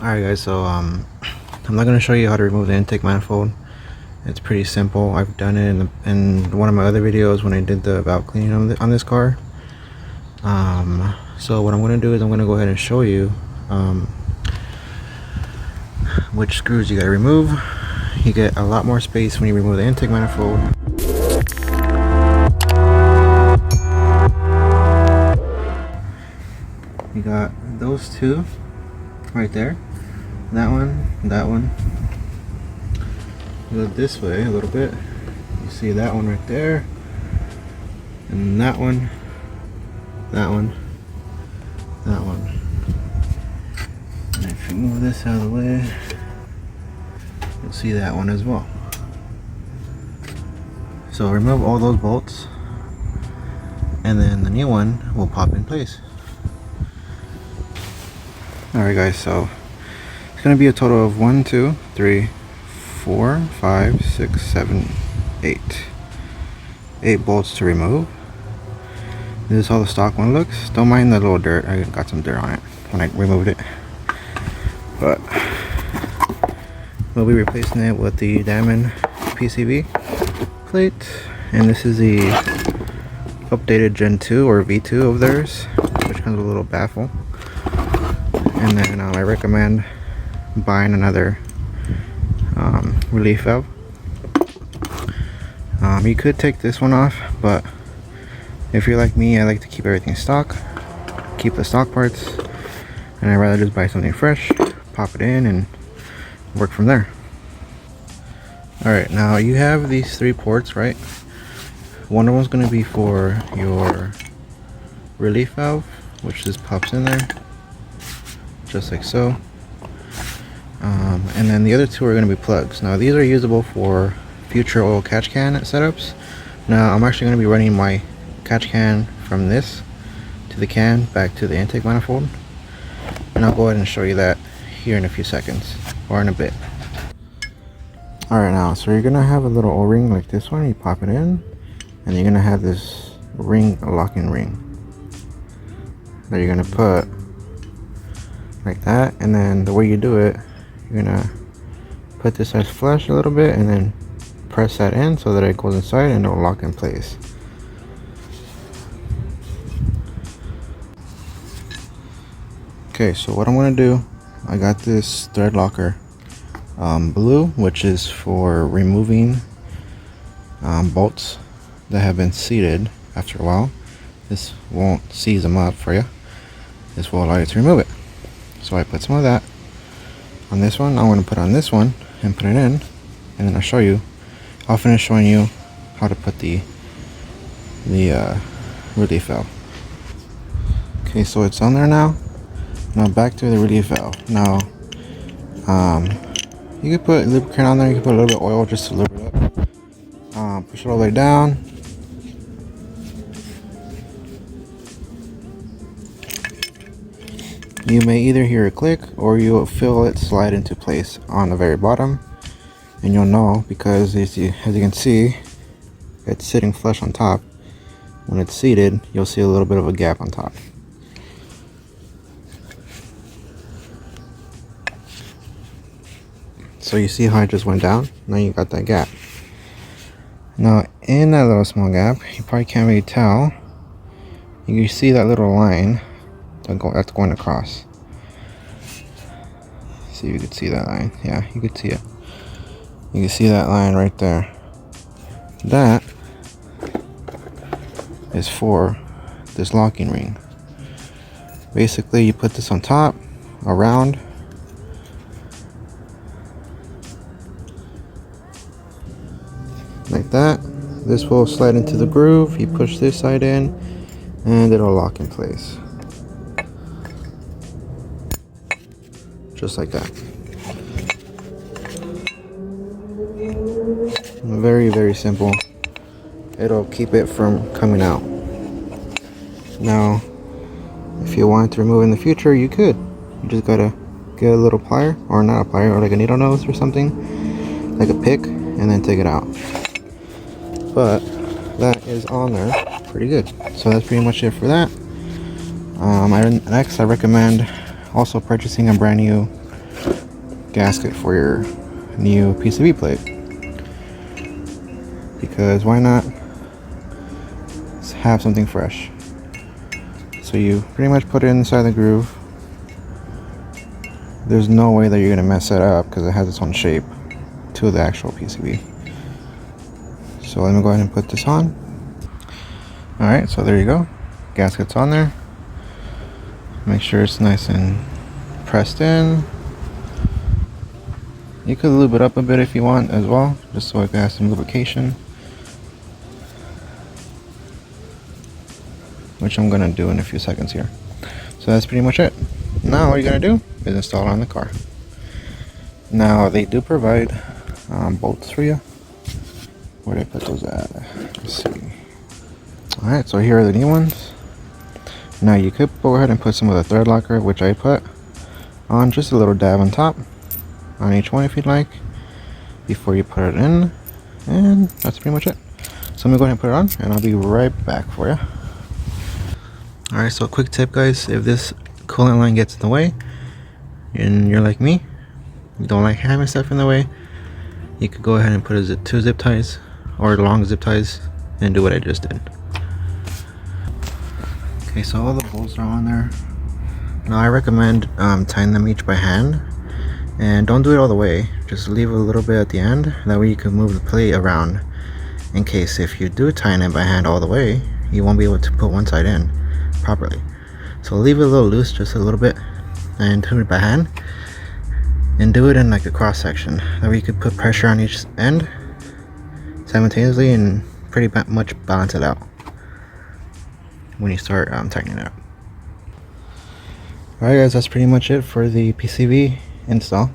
Alright guys, so I'm not going to show you how to remove the intake manifold. It's pretty simple. I've done it in one of my other videos when I did the valve cleaning on this car. So what I'm going to do is I'm going to go ahead and show you which screws you got to remove. You get a lot more space when you remove the intake manifold. You got those two right there. That one, that one. Go this way a little bit. You see that one right there. And that one, that one, that one. And if you move this out of the way, you'll see that one as well. So remove all those bolts, and then the new one will pop in place. Alright guys, so it's going to be a total of 1, 2, 3, 4, 5, 6, 7, 8. 8 bolts to remove. This is how the stock one looks. Don't mind the little dirt. I got some dirt on it when I removed it. But we'll be replacing it with the diamond PCV plate. And this is the updated Gen 2 or V2 of theirs, which comes with a little baffle. And then I recommend buying another relief valve. You could take this one off, but if you're like me, I like to keep everything stock, keep the stock parts, and I'd rather just buy something fresh, pop it in, and work from there. Alright, now you have these 3 ports, right? One of them's going to be for your relief valve, which just pops in there, just like so. And then the other 2 are going to be plugs. Now these are usable for future oil catch can setups. Now I'm actually going to be running my catch can from this to the can back to the intake manifold, and I'll go ahead and show you that here in a few seconds or in a bit. Alright, now so you're going to have a little O-ring like this one. You pop it in, and you're going to have this ring, a locking ring that you're going to put like that. And then the way you do it, you're gonna put this as flush a little bit and then press that in so that it goes inside and it'll lock in place. Okay, so what I'm gonna do, I got this thread locker blue, which is for removing bolts that have been seated after a while. This won't seize them up for you. This will allow you to remove it. So I put some of that on this one. I'm going to put on this one and put it in, and then I'll show you. I'll finish showing you how to put the relief valve. Okay, so it's on there now. Now back to the relief valve. Now you could put lubricant on there. You can put a little bit of oil just to lube it up. Push it all the way down. You may either hear a click or you'll feel it slide into place on the very bottom, and you'll know because as you can see, it's sitting flush on top. When it's seated, you'll see a little bit of a gap on top. So you see how it just went down? Now you got that gap. Now in that little small gap, you probably can't really tell. You see that little line that's going across. See if you can see that line. Yeah, you can see it. You can see that line right there. That is for this locking ring. Basically, you put this on top, around, like that. This will slide into the groove. You push this side in, and it'll lock in place. Just like that. Very, very simple. It'll keep it from coming out. Now, if you want to remove in the future, you could. You just gotta get a little plier, or not a plier, or like a needle nose or something, like a pick, and then take it out. But that is on there pretty good. So that's pretty much it for that. Next, I recommend also purchasing a brand new gasket for your new PCV plate, because why not have something fresh? So you pretty much put it inside the groove. There's no way that you're gonna mess it up because it has its own shape to the actual PCV. So let me go ahead and put this on. Alright, so there you go. Gasket's on there. Make sure it's nice and pressed in. You could lube it up a bit if you want as well, just so it can have some lubrication, which I'm gonna do in a few seconds here. So that's pretty much it. Now all you're gonna do is install it on the car. Now they do provide bolts for you. Where did I put those at? Let's see. Alright, so here are the new ones. Now you could go ahead and put some of the thread locker, which I put on just a little dab on top on each one if you'd like, before you put it in. And that's pretty much it. So I'm gonna go ahead and put it on and I'll be right back for you. Alright, so quick tip guys, if this coolant line gets in the way and you're like me, you don't like having stuff in the way, you could go ahead and put two zip ties or long zip ties and do what I just did. Okay, so all the bolts are on there. Now I recommend tying them each by hand, and don't do it all the way, just leave a little bit at the end, that way you can move the plate around, in case if you do tie it by hand all the way, you won't be able to put one side in properly. So leave it a little loose, just a little bit, and do it by hand, and do it in like a cross section, that way you could put pressure on each end simultaneously and pretty much balance it out when you start tightening it up. Alright guys, that's pretty much it for the PCV install.